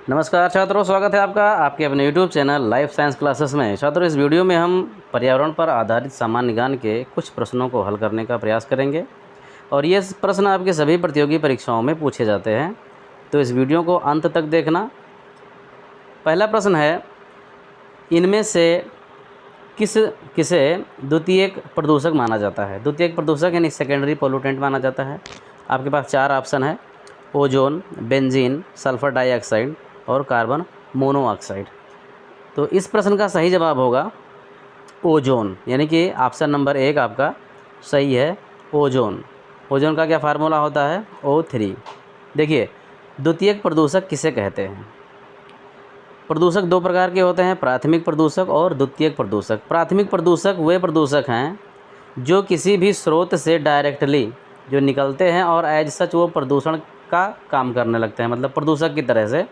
नमस्कार छात्रों, स्वागत है आपका आपके अपने YouTube channel life science classes में। छात्रों, इस वीडियो में हम पर्यावरण पर आधारित सामान्य ज्ञान के कुछ प्रश्नों को हल करने का प्रयास करेंगे और ये प्रश्न आपके सभी प्रतियोगी परीक्षाओं में पूछे जाते हैं, तो इस वीडियो को अंत तक देखना। पहला प्रश्न है, इनमें से किसे द्वितीयक प्रदूषक माना जाता है? द्वितीयक प्रदूषक यानी सेकेंडरी पोल्यूटेंट माना जाता है। आपके पास 4 ऑप्शन है, ओजोन, बेंजीन, सल्फर डाइऑक्साइड और कार्बन मोनोऑक्साइड। तो इस प्रश्न का सही जवाब होगा ओजोन, यानी कि ऑप्शन नंबर 1 आपका सही है, ओजोन। ओजोन का क्या फार्मूला होता है? O3। देखिए, द्वितीयक प्रदूषक किसे कहते हैं? प्रदूषक 2 प्रकार के होते हैं, प्राथमिक प्रदूषक और द्वितीयक प्रदूषक। प्राथमिक प्रदूषक वे प्रदूषक हैं जो किसी भी स्रोत से डायरेक्टली जो निकलते हैं और एज सच वो प्रदूषण का काम करने लगते हैं, मतलब प्रदूषक की तरह से।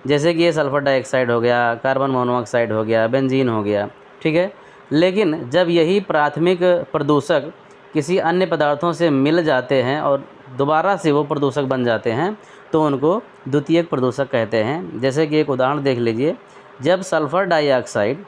जैसे कि ये सल्फर डाइऑक्साइड हो गया, कार्बन मोनोऑक्साइड हो गया, बेंजीन हो गया, ठीक है। लेकिन जब यही प्राथमिक प्रदूषक किसी अन्य पदार्थों से मिल जाते हैं और दोबारा से वो प्रदूषक बन जाते हैं तो उनको द्वितीयक प्रदूषक कहते हैं। जैसे कि एक उदाहरण देख लीजिए, जब सल्फ़र डाइऑक्साइड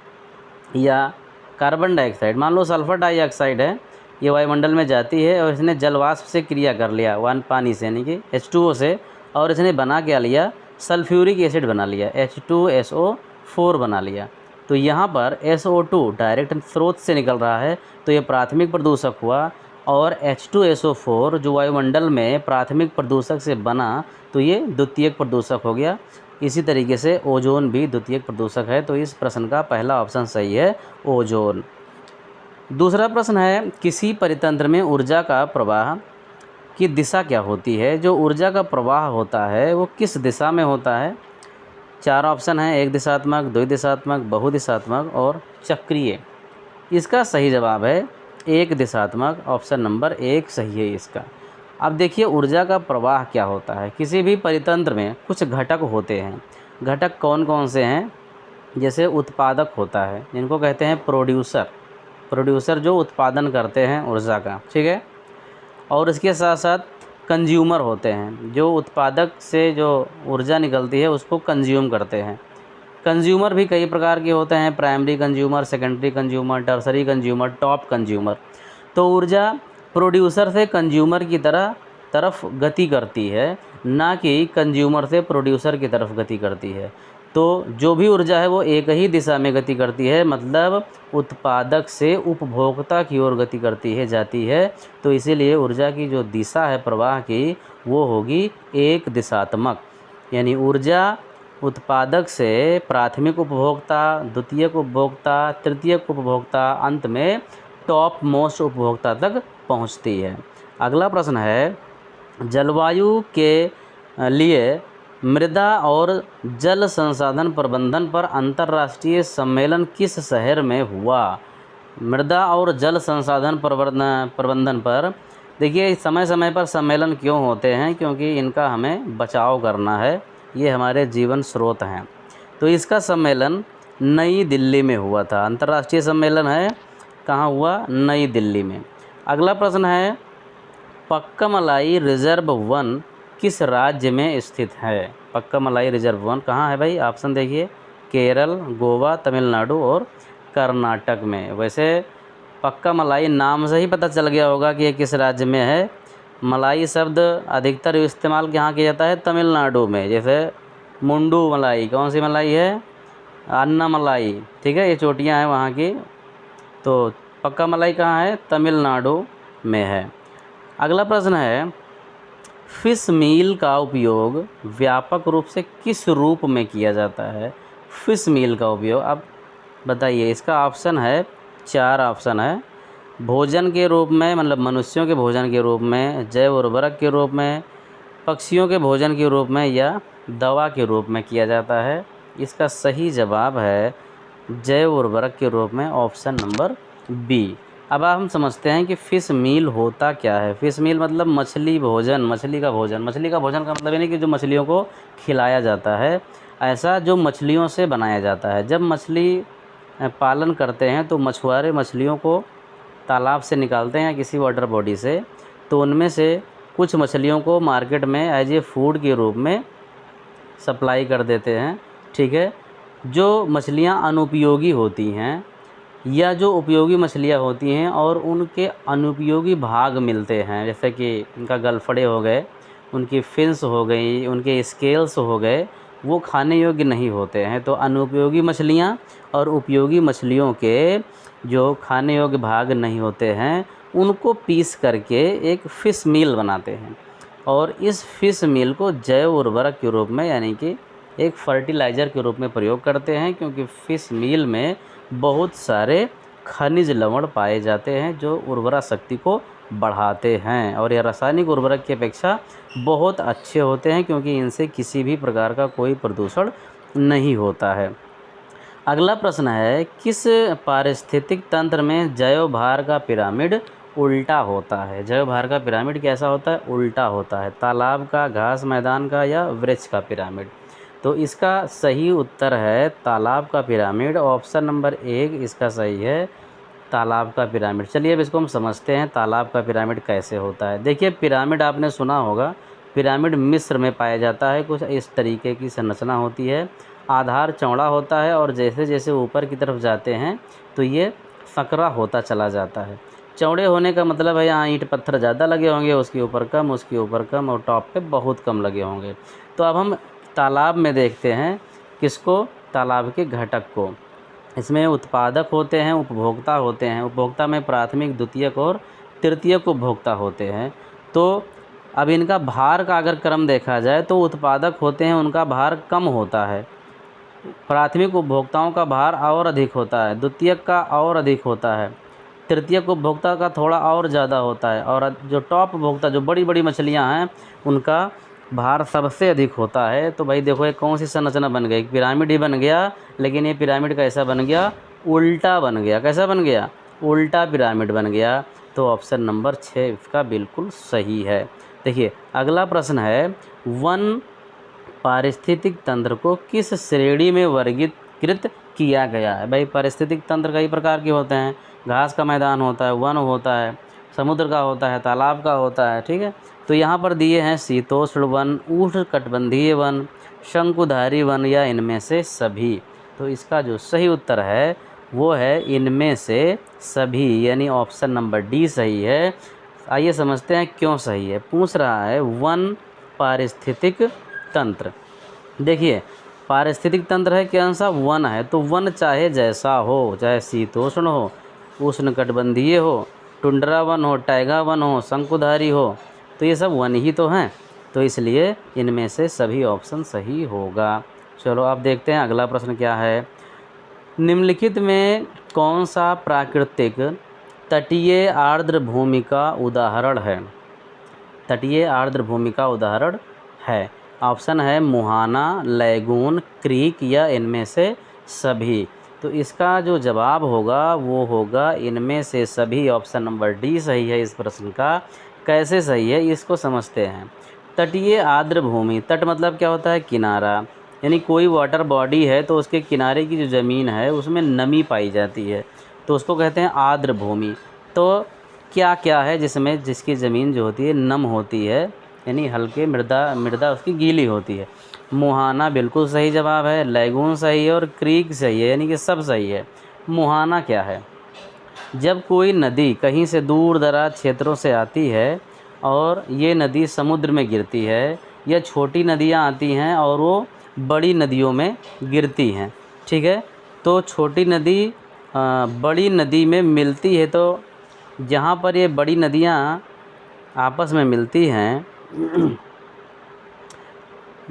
या कार्बन डाइऑक्साइड, मान लो सल्फ़र डाइऑक्साइड है, ये वायुमंडल में जाती है और इसने जलवाष्प से क्रिया कर लिया पानी से, यानी कि H2O से, और इसने बना क्या लिया? सल्फ्यूरिक एसिड बना लिया, H2SO4 बना लिया। तो यहाँ पर SO2 डायरेक्ट स्रोत से निकल रहा है, तो ये प्राथमिक प्रदूषक हुआ, और H2SO4 जो वायुमंडल में प्राथमिक प्रदूषक से बना, तो ये द्वितीयक प्रदूषक हो गया। इसी तरीके से ओजोन भी द्वितीयक प्रदूषक है, तो इस प्रश्न का पहला ऑप्शन सही है, ओजोन। दूसरा प्रश्न है, किसी परितंत्र में ऊर्जा का प्रवाह की दिशा क्या होती है? जो ऊर्जा का प्रवाह होता है वो किस दिशा में होता है? 4 ऑप्शन हैं, एक दिशात्मक, द्विदिशात्मक, बहुदिशात्मक और चक्रीय। इसका सही जवाब है एक दिशात्मक, ऑप्शन नंबर 1 सही है इसका। अब देखिए, ऊर्जा का प्रवाह क्या होता है। किसी भी परितंत्र में कुछ घटक होते हैं। घटक कौन कौन से हैं? जैसे उत्पादक होता है, जिनको कहते हैं प्रोड्यूसर जो उत्पादन करते हैं ऊर्जा का, ठीक है। और इसके साथ साथ कंज्यूमर होते हैं, जो उत्पादक से जो ऊर्जा निकलती है उसको कंज्यूम करते हैं। कंज्यूमर भी कई प्रकार के होते हैं, primary consumer, secondary consumer, tertiary consumer, top consumer. तो ऊर्जा प्रोड्यूसर से कंज्यूमर की तरफ गति करती है, ना कि कंज्यूमर से प्रोड्यूसर की तरफ गति करती है। तो जो भी ऊर्जा है वो एक ही दिशा में गति करती है, मतलब उत्पादक से उपभोक्ता की ओर गति जाती है। तो इसीलिए ऊर्जा की जो दिशा है प्रवाह की, वो होगी एक दिशात्मक, यानी ऊर्जा उत्पादक से प्राथमिक उपभोक्ता, द्वितीयक उपभोक्ता, तृतीयक उपभोक्ता, अंत में टॉप मोस्ट उपभोक्ता तक पहुंचती है। अगला प्रश्न है, जलवायु के लिए मृदा और जल संसाधन प्रबंधन पर अंतर्राष्ट्रीय सम्मेलन किस शहर में हुआ? मृदा और जल संसाधन प्रबंधन पर देखिए, समय समय पर सम्मेलन क्यों होते हैं? क्योंकि इनका हमें बचाव करना है, ये हमारे जीवन स्रोत हैं। तो इसका सम्मेलन नई दिल्ली में हुआ था। अंतर्राष्ट्रीय सम्मेलन है, कहाँ हुआ? नई दिल्ली में। अगला प्रश्न है, पक्कामलाई रिजर्व वन किस राज्य में स्थित है? पक्कामलाई रिजर्व वन कहाँ है भाई? ऑप्शन देखिए, केरल, गोवा, तमिलनाडु और कर्नाटक में। वैसे पक्कामलाई नाम से ही पता चल गया होगा कि ये किस राज्य में है। मलाई शब्द अधिकतर इस्तेमाल कहाँ किया जाता है? तमिलनाडु में। जैसे मुंडू मलाई, कौन सी मलाई है? अन्ना मलाई, ठीक है, ये चोटियाँ हैं वहाँ की। तो पक्कामलाई कहाँ है? तमिलनाडु में है। अगला प्रश्न है, फिश मील का उपयोग व्यापक रूप से किस रूप में किया जाता है? फिश मील का उपयोग, अब बताइए। इसका ऑप्शन है, 4 ऑप्शन है। भोजन के रूप में, मतलब मनुष्यों के भोजन के रूप में, जैव उर्वरक के रूप में, पक्षियों के भोजन के रूप में, या दवा के रूप में किया जाता है। इसका सही जवाब है जैव उर्वरक के रूप में, ऑप्शन नंबर बी। अब हम समझते हैं कि फ़िश मील होता क्या है। फ़िश मील मतलब मछली भोजन, मछली का भोजन। मछली का भोजन का मतलब ये नहीं कि जो मछलियों को खिलाया जाता है, ऐसा जो मछलियों से बनाया जाता है। जब मछली पालन करते हैं तो मछुआरे मछलियों को तालाब से निकालते हैं या किसी वाटर बॉडी से, तो उनमें से कुछ मछलियों को मार्केट में एज ए फूड के रूप में सप्लाई कर देते हैं, ठीक है। जो मछलियाँ अनुपयोगी होती हैं या जो उपयोगी मछलियाँ होती हैं और उनके अनुपयोगी भाग मिलते हैं, जैसे कि उनका गलफड़े हो गए, उनकी फिन्स हो गई, उनके स्केल्स हो गए, वो खाने योग्य नहीं होते हैं। तो अनुपयोगी मछलियाँ और उपयोगी मछलियों के जो खाने योग्य भाग नहीं होते हैं, उनको पीस करके एक फ़िश मील बनाते हैं और इस फ़िश मील को जैव उर्वरक के रूप में यानी कि एक फर्टिलाइज़र के रूप में प्रयोग करते हैं, क्योंकि फ़िश मील में बहुत सारे खनिज लवण पाए जाते हैं जो उर्वरा शक्ति को बढ़ाते हैं और यह रासायनिक उर्वरक की अपेक्षा बहुत अच्छे होते हैं, क्योंकि इनसे किसी भी प्रकार का कोई प्रदूषण नहीं होता है। अगला प्रश्न है, किस पारिस्थितिक तंत्र में जैव भार का पिरामिड उल्टा होता है? जैव भार का पिरामिड कैसा होता है? उल्टा होता है। तालाब का, घास मैदान का या वृक्ष का पिरामिड? तो इसका सही उत्तर है तालाब का पिरामिड। ऑप्शन नंबर 1 इसका सही है, तालाब का पिरामिड। चलिए अब इसको हम समझते हैं तालाब का पिरामिड कैसे होता है। देखिए, पिरामिड आपने सुना होगा, पिरामिड मिस्र में पाया जाता है। कुछ इस तरीके की संरचना होती है, आधार चौड़ा होता है और जैसे जैसे ऊपर की तरफ जाते हैं तो ये संकरा होता चला जाता है। चौड़े होने का मतलब है यहाँ ईंट पत्थर ज़्यादा लगे होंगे, उसके ऊपर कम, उसके ऊपर कम और टॉप पे बहुत कम लगे होंगे। तो अब हम तालाब में देखते हैं किसको? तालाब के घटक को। इसमें उत्पादक होते हैं, उपभोक्ता होते हैं। उपभोक्ता में प्राथमिक, द्वितीयक और तृतीयक उपभोक्ता होते हैं। तो अब इनका भार का अगर क्रम देखा जाए तो उत्पादक होते हैं, उनका भार कम होता है। प्राथमिक उपभोक्ताओं का भार और अधिक होता है, द्वितीयक का और अधिक होता है, तृतीयक उपभोक्ता का थोड़ा और ज़्यादा होता है और जो टॉप उपभोक्ता, जो बड़ी बड़ी मछलियां हैं, उनका भार सबसे अधिक होता है। तो भाई देखो, एक कौन सी संरचना बन गई? पिरामिड ही बन गया, लेकिन ये पिरामिड कैसा बन गया? उल्टा बन गया। कैसा बन गया? उल्टा पिरामिड बन गया। तो ऑप्शन नंबर 6 इसका बिल्कुल सही है। देखिए, अगला प्रश्न है, वन पारिस्थितिक तंत्र को किस श्रेणी में वर्गीकृत किया गया है? भाई पारिस्थितिक तंत्र कई प्रकार के होते हैं, घास का मैदान होता है, वन होता है, समुद्र का होता है, तालाब का होता है, ठीक है। तो यहाँ पर दिए हैं शीतोष्ण वन, उष्णकटिबंधीय वन, शंकुधारी वन या इनमें से सभी। तो इसका जो सही उत्तर है वो है इनमें से सभी, यानी ऑप्शन नंबर डी सही है। आइए समझते हैं क्यों सही है। पूछ रहा है वन पारिस्थितिक तंत्र। देखिए, पारिस्थितिक तंत्र है कौन सा? वन है। तो वन चाहे जैसा हो, चाहे शीतोष्ण हो, उष्णकटिबंधीय हो, टुंड्रा वन हो, टैगा वन हो, शंकुधारी हो, तो ये सब वन ही तो हैं। तो इसलिए इनमें से सभी ऑप्शन सही होगा। चलो अब देखते हैं अगला प्रश्न क्या है। निम्नलिखित में कौन सा प्राकृतिक तटीय आर्द्र भूमि का उदाहरण है? तटीय आर्द्र भूमि का उदाहरण है। ऑप्शन है मुहाना, लैगून, क्रीक या इनमें से सभी। तो इसका जो जवाब होगा वो होगा इनमें से सभी। ऑप्शन नंबर डी सही है इस प्रश्न का। कैसे सही है इसको समझते हैं। तटीय आर्द्र भूमि, तट मतलब क्या होता है? किनारा, यानी कोई वाटर बॉडी है तो उसके किनारे की जो ज़मीन है उसमें नमी पाई जाती है, तो उसको कहते हैं आर्द्र भूमि। तो क्या क्या है जिसमें, जिसकी ज़मीन जो होती है नम होती है, यानी हल्के मृदा उसकी गीली होती है? मुहाना बिल्कुल सही जवाब है, लैगून सही है और क्रीक सही है, यानी कि सब सही है। मुहाना क्या है? जब कोई नदी कहीं से दूर दराज क्षेत्रों से आती है और ये नदी समुद्र में गिरती है, या छोटी नदियाँ आती हैं और वो बड़ी नदियों में गिरती हैं, ठीक है। तो छोटी नदी बड़ी नदी में मिलती है, तो जहाँ पर ये बड़ी नदियाँ आपस में मिलती हैं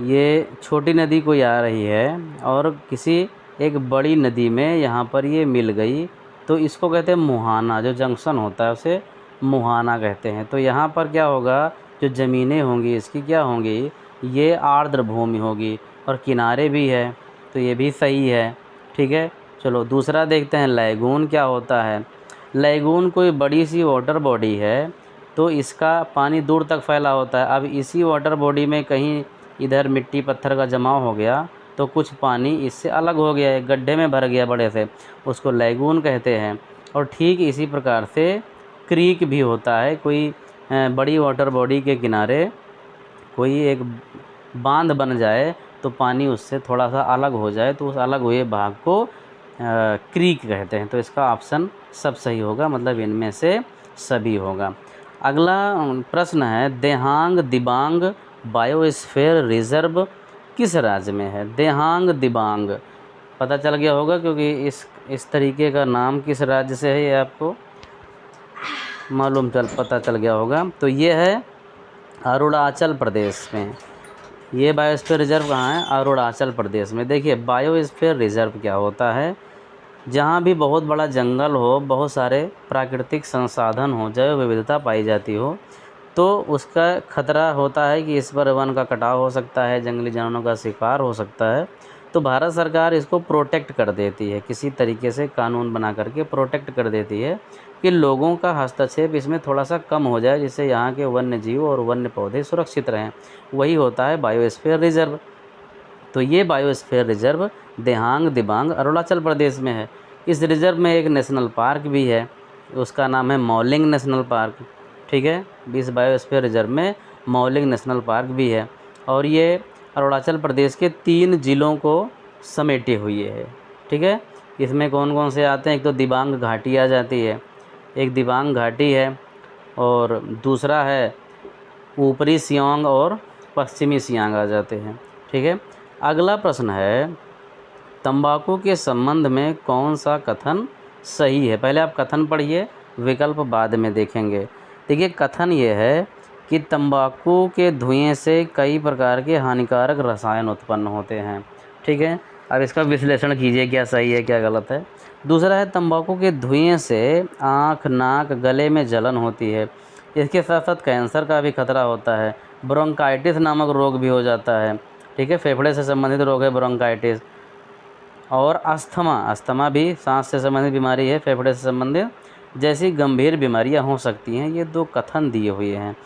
ये छोटी नदी कोई आ रही है और किसी एक बड़ी नदी में यहाँ पर ये मिल गई, तो इसको कहते हैं मुहाना। जो जंक्शन होता है उसे मुहाना कहते हैं। तो यहाँ पर क्या होगा, जो ज़मीनें होंगी इसकी क्या होंगी? ये आर्द्र भूमि होगी और किनारे भी है, तो ये भी सही है, ठीक है। चलो दूसरा देखते हैं, लैगून क्या होता है? लैगून कोई बड़ी सी वाटर बॉडी है, तो इसका पानी दूर तक फैला होता है। अब इसी वाटर बॉडी में कहीं इधर मिट्टी पत्थर का जमाव हो गया तो कुछ पानी इससे अलग हो गया, एक गड्ढे में भर गया बड़े से, उसको लैगून कहते हैं। और ठीक इसी प्रकार से क्रीक भी होता है, कोई बड़ी वाटर बॉडी के किनारे कोई एक बांध बन जाए तो पानी उससे थोड़ा सा अलग हो जाए तो उस अलग हुए भाग को क्रीक कहते हैं। तो इसका ऑप्शन सब सही होगा, मतलब इनमें से सभी होगा। अगला प्रश्न है, देहांग दिबांग बायोस्फीयर रिजर्व किस राज्य में है? देहांग दिबांग पता चल गया होगा, क्योंकि इस तरीके का नाम किस राज्य से है ये आपको पता चल गया होगा। तो ये है अरुणाचल प्रदेश में। ये बायोस्फीयर रिजर्व कहाँ है? अरुणाचल प्रदेश में। देखिए बायोस्फीयर रिजर्व क्या होता है? जहाँ भी बहुत बड़ा जंगल हो, बहुत सारे प्राकृतिक संसाधन हो, जैव विविधता पाई जाती हो, तो उसका खतरा होता है कि इस पर वन का कटाव हो सकता है, जंगली जानवरों का शिकार हो सकता है। तो भारत सरकार इसको प्रोटेक्ट कर देती है, किसी तरीके से कानून बना करके प्रोटेक्ट कर देती है कि लोगों का हस्तक्षेप इसमें थोड़ा सा कम हो जाए, जिससे यहाँ के वन्य जीव और वन्य पौधे सुरक्षित रहें। वही होता है बायोस्फीयर रिजर्व। तो ये बायोस्फीयर रिजर्व देहांग दिबांग अरुणाचल प्रदेश में है। इस रिजर्व में एक नेशनल पार्क भी है, उसका नाम है मौलिंग नेशनल पार्क। ठीक है, इस बायोस्फीयर रिजर्व में मौलिंग नेशनल पार्क भी है, और ये अरुणाचल प्रदेश के 3 ज़िलों को समेटे हुए है। ठीक है, इसमें कौन कौन से आते हैं? एक तो दिबांग घाटी आ जाती है, एक दिबांग घाटी है, और दूसरा है ऊपरी सियांग और पश्चिमी सियांग आ जाते हैं। ठीक है, अगला प्रश्न है, तंबाकू के संबंध में कौन सा कथन सही है? पहले आप कथन पढ़िए, विकल्प बाद में देखेंगे। देखिए कथन ये है कि तंबाकू के धुएं से कई प्रकार के हानिकारक रसायन उत्पन्न होते हैं। ठीक है, अब इसका विश्लेषण कीजिए, क्या सही है क्या गलत है। दूसरा है, तंबाकू के धुएं से आँख, नाक, गले में जलन होती है। इसके साथ साथ कैंसर का भी खतरा होता है, ब्रोंकाइटिस नामक रोग भी हो जाता है। ठीक है, फेफड़े से संबंधित रोग है ब्रोंकाइटिस। और अस्थमा भी सांस से संबंधित बीमारी है, फेफड़े से संबंधित, जैसी गंभीर बीमारियां हो सकती हैं। ये 2 कथन दिए हुए हैं।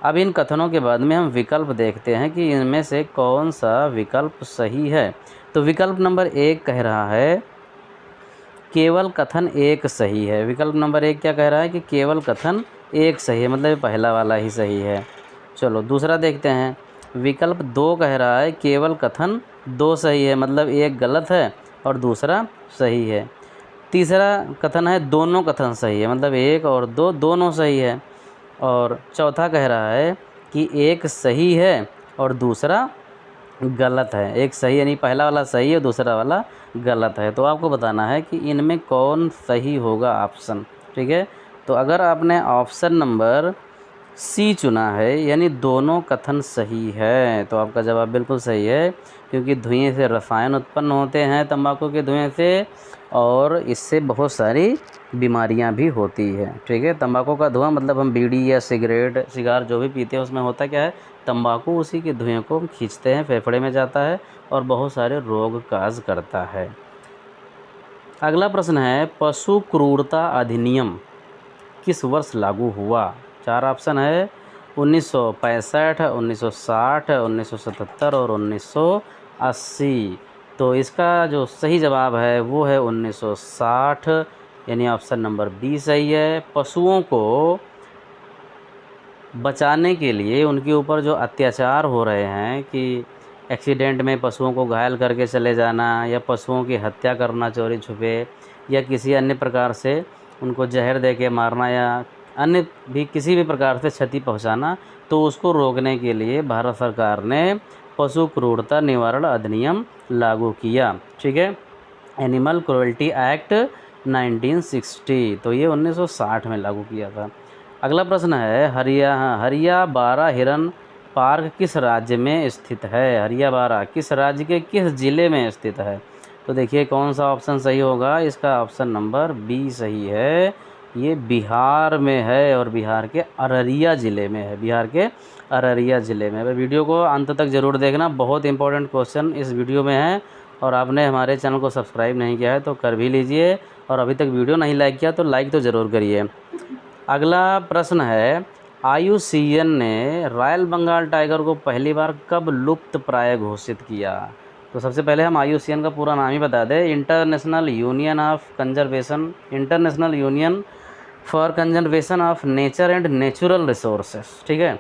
अब इन कथनों के बाद में हम विकल्प देखते हैं कि इनमें से कौन सा विकल्प सही है। तो विकल्प नंबर 1 कह रहा है केवल कथन 1 सही है। विकल्प नंबर 1 क्या कह रहा है कि केवल कथन 1 सही है, मतलब पहला वाला ही सही है। चलो दूसरा देखते हैं। विकल्प 2 कह रहा है केवल कथन 2 सही है, मतलब 1 गलत है और दूसरा सही है। तीसरा कथन है दोनों कथन सही है, मतलब 1 और 2 दोनों सही है। और चौथा कह रहा है कि 1 सही है और दूसरा गलत है। 1 सही यानी पहला वाला सही है, दूसरा वाला गलत है। तो आपको बताना है कि इनमें कौन सही होगा ऑप्शन। ठीक है, तो अगर आपने ऑप्शन नंबर सी चुना है, यानी दोनों कथन सही है, तो आपका जवाब बिल्कुल सही है, क्योंकि धुएं से रसायन उत्पन्न होते हैं तंबाकू के धुएं से, और इससे बहुत सारी बीमारियां भी होती है। ठीक है, तंबाकू का धुआं मतलब हम बीड़ी या सिगार जो भी पीते हैं उसमें होता क्या है, तंबाकू उसी के धुएं को हम खींचते हैं, फेफड़े में जाता है और बहुत सारे रोग काज करता है। अगला प्रश्न है, पशु क्रूरता अधिनियम किस वर्ष लागू हुआ? 4 ऑप्शन है, 1965, 1960, 1977 और 1980। तो इसका जो सही जवाब है वो है 1960, यानी ऑप्शन नंबर बी सही है। पशुओं को बचाने के लिए उनके ऊपर जो अत्याचार हो रहे हैं कि एक्सीडेंट में पशुओं को घायल करके चले जाना, या पशुओं की हत्या करना चोरी छुपे, या किसी अन्य प्रकार से उनको जहर दे के मारना, या अन्य भी किसी भी प्रकार से क्षति पहुंचाना, तो उसको रोकने के लिए भारत सरकार ने पशु क्रूरता निवारण अधिनियम लागू किया। ठीक है, एनिमल क्रुएल्टी एक्ट 1960, तो ये 1960 में लागू किया था। अगला प्रश्न है, हरियाबारा हिरन पार्क किस राज्य में स्थित है? हरियाबारा किस राज्य के किस ज़िले में स्थित है? तो देखिए कौन सा ऑप्शन सही होगा, इसका ऑप्शन नंबर बी सही है। ये बिहार में है, और बिहार के अररिया ज़िले में है, बिहार के अररिया ज़िले में। वीडियो को अंत तक ज़रूर देखना, बहुत इंपॉर्टेंट क्वेश्चन इस वीडियो में है। और आपने हमारे चैनल को सब्सक्राइब नहीं किया है तो कर भी लीजिए, और अभी तक वीडियो नहीं लाइक किया तो लाइक तो ज़रूर करिए। अगला प्रश्न है, IUCN ने रॉयल बंगाल टाइगर को पहली बार कब लुप्त प्राय घोषित किया? तो सबसे पहले हम IUCN का पूरा नाम ही बता दें, international union for Conservation of nature and natural resources. ठीक है,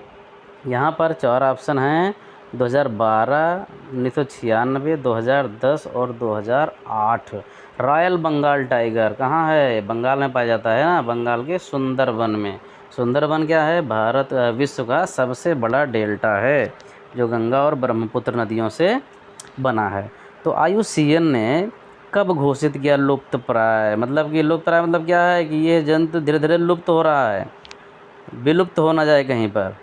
यहाँ पर 4 ऑप्शन हैं, 2012, 1996, 2010 और 2008। रॉयल बंगाल टाइगर कहाँ है? बंगाल में पाया जाता है ना, बंगाल के सुंदरबन में। सुंदरबन क्या है? विश्व का सबसे बड़ा डेल्टा है जो गंगा और ब्रह्मपुत्र नदियों से बना है। तो IUCN ने कब घोषित किया लुप्त प्राय? मतलब कि लुप्त प्राय मतलब क्या है कि ये जंतु धीरे धीरे लुप्त हो रहा है, विलुप्त हो ना जाए कहीं पर,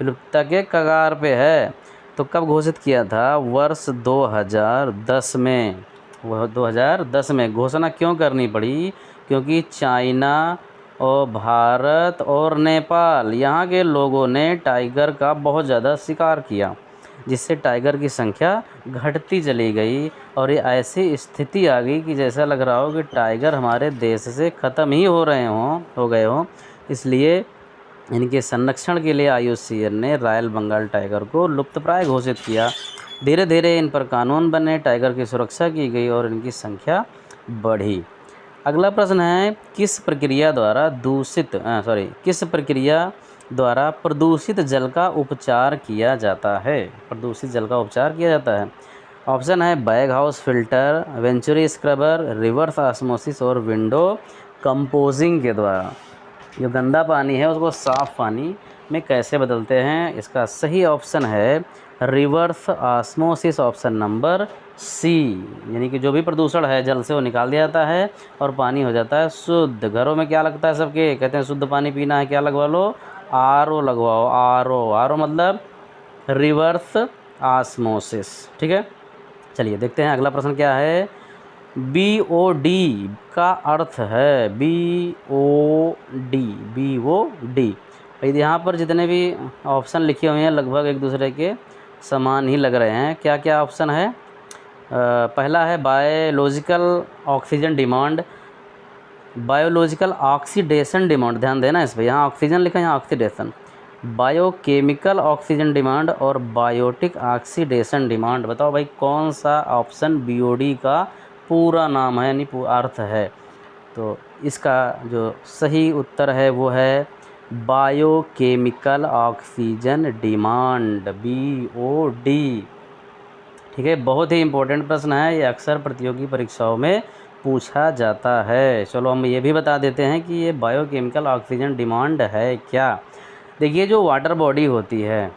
विलुप्तता के कगार पे है। तो कब घोषित किया था? वर्ष 2010 में। वह 2010 में घोषणा क्यों करनी पड़ी? क्योंकि चाइना और भारत और नेपाल यहाँ के लोगों ने टाइगर का बहुत ज़्यादा शिकार किया, जिससे टाइगर की संख्या घटती चली गई और ये ऐसी स्थिति आ गई कि जैसा लग रहा हो कि टाइगर हमारे देश से ख़त्म ही हो गए हों। इसलिए इनके संरक्षण के लिए IUCN ने रॉयल बंगाल टाइगर को लुप्तप्राय घोषित किया। धीरे धीरे इन पर कानून बने, टाइगर की सुरक्षा की गई और इनकी संख्या बढ़ी। अगला प्रश्न है, किस प्रक्रिया द्वारा प्रदूषित जल का उपचार किया जाता है? प्रदूषित जल का उपचार किया जाता है। ऑप्शन है bag house filter, venturi scrubber, reverse osmosis और विंडो कंपोजिंग के द्वारा। जो गंदा पानी है उसको साफ़ पानी में कैसे बदलते हैं? इसका सही ऑप्शन है reverse osmosis, option number C. यानी कि जो भी प्रदूषण है जल से वो निकाल दिया जाता है और पानी हो जाता है शुद्ध। घरों में क्या लगता है सबके? कहते हैं शुद्ध पानी पीना है, क्या लगवा लो? RO लगवाओ। RO मतलब रिवर्स ऑस्मोसिस। ठीक है, चलिए देखते हैं अगला प्रश्न क्या है। BOD का अर्थ है BOD। भाई यहाँ पर जितने भी ऑप्शन लिखे हुए हैं लगभग एक दूसरे के समान ही लग रहे हैं। क्या क्या ऑप्शन है? पहला है biological oxygen demand, biological oxidation demand, ध्यान देना इस पर, यहाँ ऑक्सीजन लिखा है, यहाँ ऑक्सीडेशन। बायोकेमिकल ऑक्सीजन डिमांड और बायोटिक ऑक्सीडेशन डिमांड। बताओ भाई कौन सा ऑप्शन BOD का पूरा नाम है यानी अर्थ है? तो इसका जो सही उत्तर है वो है बायोकेमिकल ऑक्सीजन डिमांड, BOD। ठीक है, बहुत ही इम्पोर्टेंट प्रश्न है, ये अक्सर प्रतियोगी परीक्षाओं में पूछा जाता है। चलो हम ये भी बता देते हैं कि ये बायोकेमिकल ऑक्सीजन डिमांड है क्या। देखिए जो वाटर बॉडी होती है,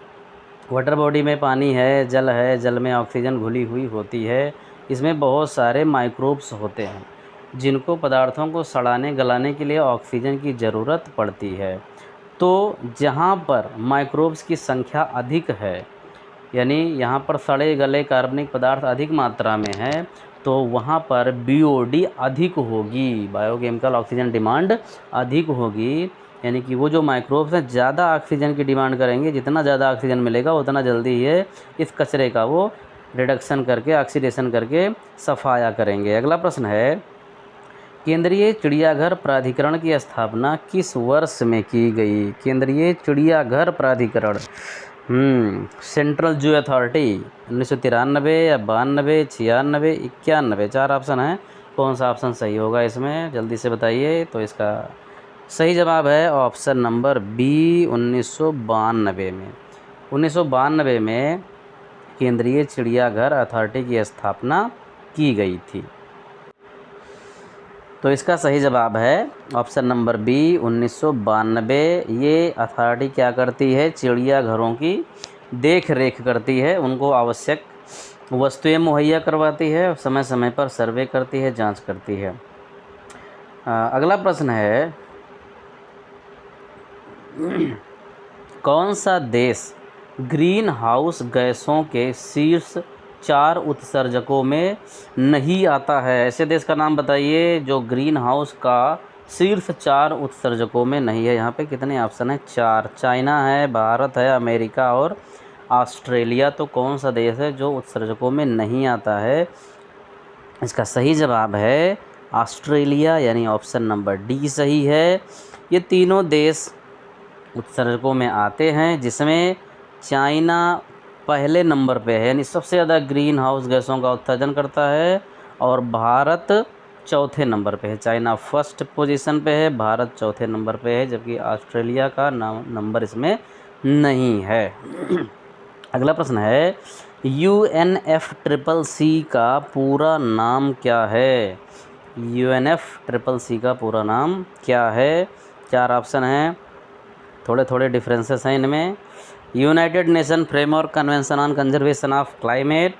वाटर बॉडी में पानी है, जल में ऑक्सीजन घुली हुई होती है। इसमें बहुत सारे माइक्रोब्स होते हैं जिनको पदार्थों को सड़ाने गलाने के लिए ऑक्सीजन की ज़रूरत पड़ती है। तो जहाँ पर माइक्रोब्स की संख्या अधिक है, यानी यहाँ पर सड़े गले कार्बनिक पदार्थ अधिक मात्रा में है, तो वहाँ पर BOD अधिक होगी, बायोकेमिकल ऑक्सीजन डिमांड अधिक होगी। यानी कि वो जो माइक्रोब्स हैं ज़्यादा ऑक्सीजन की डिमांड करेंगे, जितना ज़्यादा ऑक्सीजन मिलेगा उतना जल्दी ये इस कचरे का वो रिडक्शन करके, ऑक्सीडेशन करके सफाया करेंगे। अगला प्रश्न है, केंद्रीय चिड़ियाघर प्राधिकरण की स्थापना किस वर्ष में की गई? केंद्रीय चिड़ियाघर प्राधिकरण, सेंट्रल जू अथॉरिटी, 1993 या 92, 96, 91। 4 ऑप्शन हैं, कौन सा ऑप्शन सही होगा इसमें? जल्दी से बताइए। तो इसका सही जवाब है ऑप्शन नंबर B, 1992 में। 1992 में केंद्रीय चिड़ियाघर अथॉरिटी की स्थापना की गई थी। तो इसका सही जवाब है ऑप्शन नंबर B, 1992। ये अथॉरिटी क्या करती है? चिड़ियाघरों की देख रेख करती है, उनको आवश्यक वस्तुएं मुहैया करवाती है, समय समय पर सर्वे करती है, जांच करती है। अगला प्रश्न है, कौन सा देश ग्रीन हाउस गैसों के शीर्ष 4 उत्सर्जकों में नहीं आता है? ऐसे देश का नाम बताइए जो ग्रीन हाउस का शीर्ष 4 उत्सर्जकों में नहीं है। यहाँ पे कितने ऑप्शन हैं? 4। चाइना है, भारत है, अमेरिका और ऑस्ट्रेलिया। तो कौन सा देश है जो उत्सर्जकों में नहीं आता है? इसका सही जवाब है ऑस्ट्रेलिया, यानी ऑप्शन नंबर D सही है। ये तीनों देश उत्सर्जकों में आते हैं, जिसमें चाइना पहले नंबर पे है, यानी सबसे ज़्यादा ग्रीन हाउस गैसों का उत्सर्जन करता है, और भारत चौथे नंबर पे है। चाइना फर्स्ट पोजीशन पे है, भारत चौथे नंबर पे है, जबकि ऑस्ट्रेलिया का नंबर इसमें नहीं है। अगला प्रश्न है UNFCCC का पूरा नाम क्या है? UNFCCC का पूरा नाम क्या है? 4 ऑप्शन हैं, थोड़े थोड़े डिफरेंसेस हैं इनमें। United Nation Framework Convention on Conservation of Climate,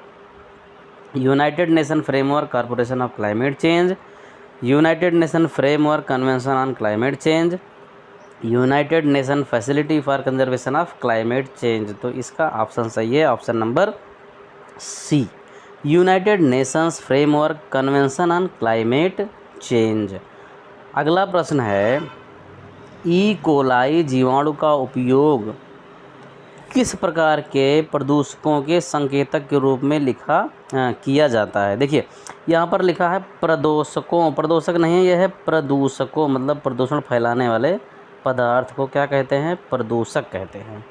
United Nation Framework Corporation of Climate Change, United Nation Framework Convention on Climate Change, United Nation Facility for Conservation of Climate Change. तो इसका option सही है option number C, United Nations Framework Convention on Climate Change. अगला प्रश्न है E coli जीवाणु का उपयोग किस प्रकार के प्रदूषकों के संकेतक के रूप में किया जाता है? देखिए यहाँ पर लिखा है प्रदूषकों, प्रदूषक नहीं है, यह है प्रदूषकों, मतलब प्रदूषण फैलाने वाले पदार्थ को क्या कहते हैं? प्रदूषक कहते हैं।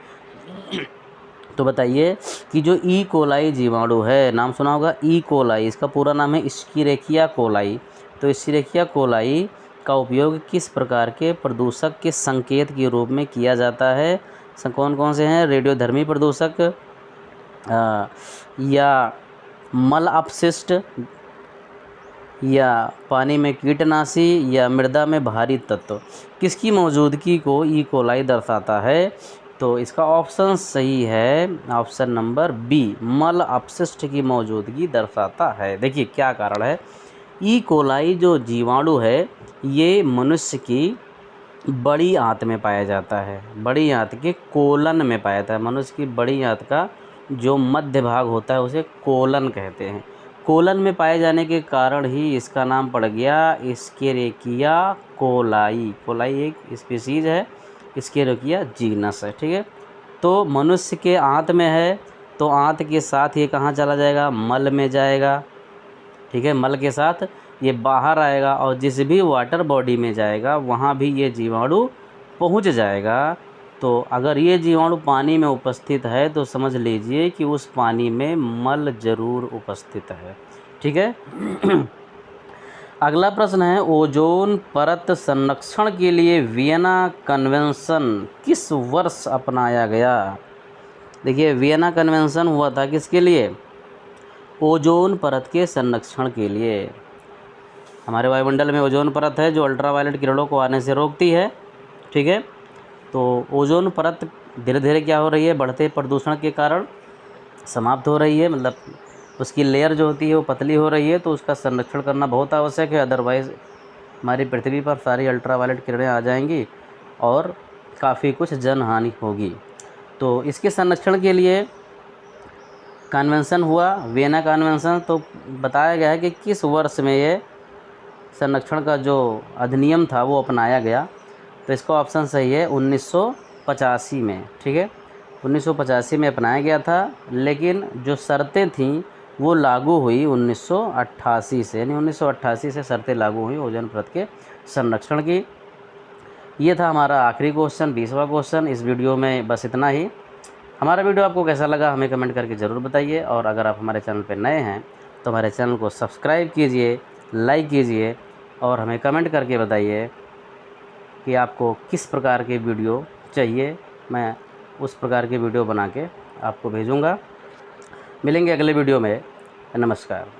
तो बताइए कि जो ई कोलाई जीवाणु है, नाम सुना होगा ई कोलाई, इसका पूरा नाम है इश्चेरिकिया कोलाई। तो इश्चेरिकिया कोलाई का उपयोग किस प्रकार के प्रदूषक के संकेत के रूप में किया जाता है? कौन कौन से हैं? रेडियोधर्मी प्रदूषक, या मल अपशिष्ट, या पानी में कीटनाशी, या मृदा में भारी तत्व, किसकी मौजूदगी को ई कोलाई दर्शाता है? तो इसका ऑप्शन सही है ऑप्शन नंबर बी, मल अपशिष्ट की मौजूदगी दर्शाता है। देखिए क्या कारण है, ई कोलाई जो जीवाणु है ये मनुष्य की बड़ी आंत में पाया जाता है, बड़ी आंत के कोलन में पाया जाता है। मनुष्य की बड़ी आंत का जो मध्य भाग होता है उसे कोलन कहते हैं। कोलन में पाए जाने के कारण ही इसका नाम पड़ गया इश्चेरिकिया कोलाई। कोलाई एक स्पीसीज है, इश्चेरिकिया जीनस है, ठीक है। तो मनुष्य के आंत में है, तो आंत के साथ ये कहाँ चला जाएगा? मल में जाएगा, ठीक है। मल के साथ ये बाहर आएगा और जिस भी वाटर बॉडी में जाएगा वहाँ भी ये जीवाणु पहुँच जाएगा। तो अगर ये जीवाणु पानी में उपस्थित है तो समझ लीजिए कि उस पानी में मल जरूर उपस्थित है, ठीक है। अगला प्रश्न है ओजोन परत संरक्षण के लिए वियना कन्वेंशन किस वर्ष अपनाया गया? देखिए वियना कन्वेंशन हुआ था किसके लिए? ओजोन परत के संरक्षण के लिए। हमारे वायुमंडल में ओजोन परत है जो अल्ट्रावायलेट किरणों को आने से रोकती है, ठीक है। तो ओजोन परत धीरे धीरे क्या हो रही है? बढ़ते प्रदूषण के कारण समाप्त हो रही है, मतलब उसकी लेयर जो होती है वो पतली हो रही है। तो उसका संरक्षण करना बहुत आवश्यक है, अदरवाइज़ हमारी पृथ्वी पर सारी अल्ट्रावायलेट किरणें आ जाएंगी और काफ़ी कुछ जनहानि होगी। तो इसके संरक्षण के लिए कन्वेंशन हुआ, वियना कन्वेंशन। तो बताया गया है कि किस वर्ष में ये संरक्षण का जो अधिनियम था वो अपनाया गया। तो इसका ऑप्शन सही है 1985 में, ठीक है। 1985 में अपनाया गया था, लेकिन जो शर्तें थीं वो लागू हुई 1988 से, यानी 1988 से शर्तें लागू हुई ओजोन परत के संरक्षण की। ये था हमारा आखिरी क्वेश्चन, 20वां क्वेश्चन। इस वीडियो में बस इतना ही। हमारा वीडियो आपको कैसा लगा हमें कमेंट करके ज़रूर बताइए, और अगर आप हमारे चैनल पर नए हैं तो हमारे चैनल को सब्सक्राइब कीजिए, लाइक कीजिए और हमें कमेंट करके बताइए कि आपको किस प्रकार के वीडियो चाहिए। मैं उस प्रकार के वीडियो बना के आपको भेजूँगा। मिलेंगे अगले वीडियो में। नमस्कार।